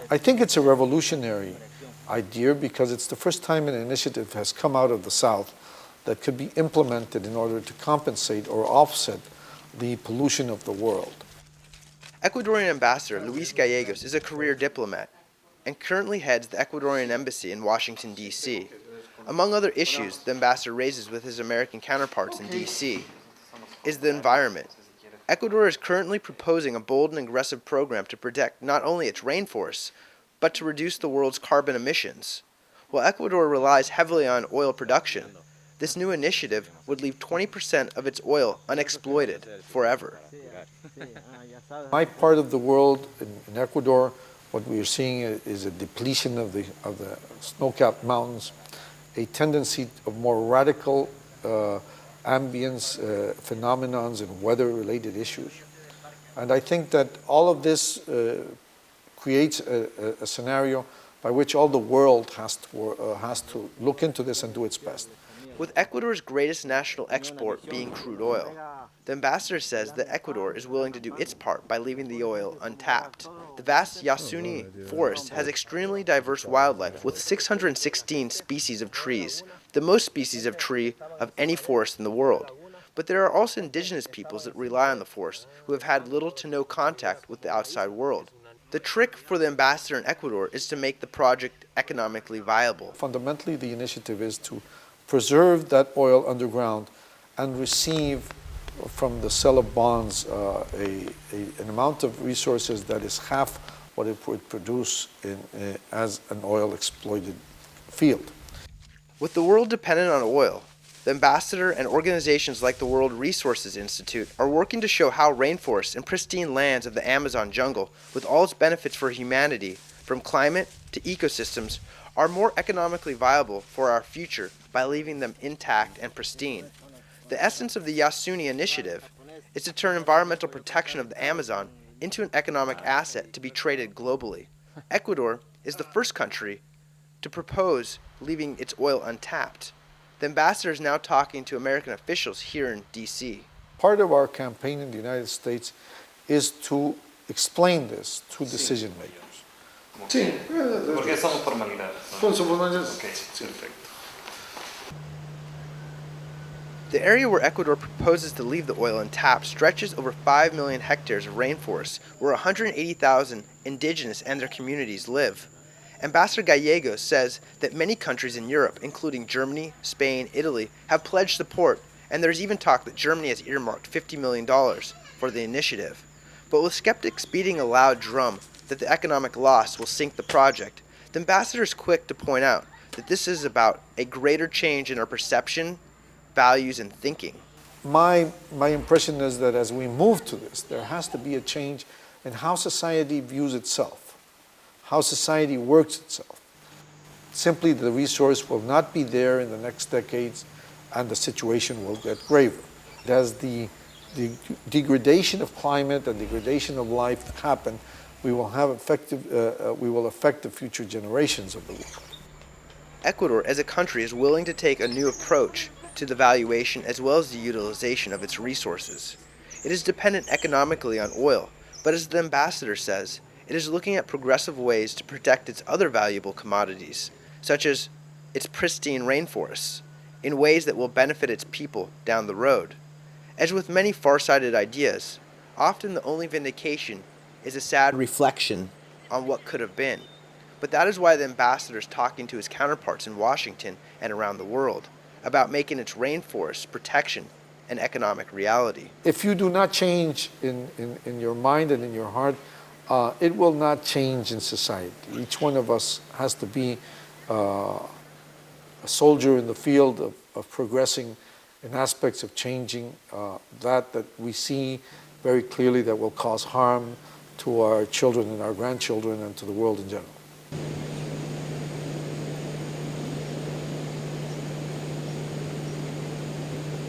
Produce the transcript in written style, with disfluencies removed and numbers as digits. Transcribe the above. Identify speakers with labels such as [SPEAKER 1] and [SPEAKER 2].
[SPEAKER 1] I think it's a revolutionary idea because it's the first time an initiative has come out of the South that could be implemented in order to compensate or offset the pollution of the world.
[SPEAKER 2] Ecuadorian Ambassador Luis Gallegos is a career diplomat and currently heads the Ecuadorian Embassy in Washington, D.C. Among other issues the ambassador raises with his American counterparts in D.C. is the environment. Ecuador is currently proposing a bold and aggressive program to protect not only its rainforests, but to reduce the world's carbon emissions. While Ecuador relies heavily on oil production, this new initiative would leave 20% of its oil unexploited forever.
[SPEAKER 1] My part of the world, in Ecuador, what we are seeing is a depletion of the snow-capped mountains, a tendency of more radical ambience phenomenons and weather-related issues. And I think that all of this creates a scenario by which all the world has to look into this and do its best.
[SPEAKER 2] With Ecuador's greatest national export being crude oil, the ambassador says that Ecuador is willing to do its part by leaving the oil untapped. The vast Yasuni forest has extremely diverse wildlife with 616 species of trees, the most species of tree of any forest in the world. But there are also indigenous peoples that rely on the forest who have had little to no contact with the outside world. The trick for the ambassador in Ecuador is to make the project economically viable.
[SPEAKER 1] Fundamentally, the initiative is to preserve that oil underground and receive from the sale of bonds an amount of resources that is half what it would produce as an oil exploited field.
[SPEAKER 2] With the world dependent on oil, the ambassador and organizations like the World Resources Institute are working to show how rainforests and pristine lands of the Amazon jungle, with all its benefits for humanity, from climate to ecosystems, are more economically viable for our future by leaving them intact and pristine. The essence of the Yasuni initiative is to turn environmental protection of the Amazon into an economic asset to be traded globally. Ecuador is the first country to propose leaving its oil untapped. The ambassador is now talking to American officials here in D.C.
[SPEAKER 1] Part of our campaign in the United States is to explain this to decision makers.
[SPEAKER 3] Sí, porque son formalidades. Son formalidades. Okay, perfecto.
[SPEAKER 2] The area where Ecuador proposes to leave the oil untapped stretches over 5 million hectares of rainforest where 180,000 indigenous and their communities live. Ambassador Gallegos says that many countries in Europe, including Germany, Spain, Italy, have pledged support, and there's even talk that Germany has earmarked $50 million for the initiative. But with skeptics beating a loud drum that the economic loss will sink the project, the ambassador is quick to point out that this is about a greater change in our perception, values, and thinking.
[SPEAKER 1] My impression is that as we move to this, there has to be a change in how society views itself, how society works itself. Simply the resource will not be there in the next decades and the situation will get graver. As the degradation of climate and degradation of life happen, we will affect the future generations of the world.
[SPEAKER 2] Ecuador as a country is willing to take a new approach to the valuation as well as the utilization of its resources. It is dependent economically on oil, but as the ambassador says, it is looking at progressive ways to protect its other valuable commodities, such as its pristine rainforests, in ways that will benefit its people down the road. As with many far-sighted ideas, often the only vindication is a sad reflection on what could have been. But that is why the ambassador is talking to his counterparts in Washington and around the world about making its rainforest protection an economic reality.
[SPEAKER 1] If you do not change in your mind and in your heart, it will not change in society. Each one of us has to be a soldier in the field of progressing in aspects of changing that we see very clearly that will cause harm to our children and our grandchildren and to the world in general.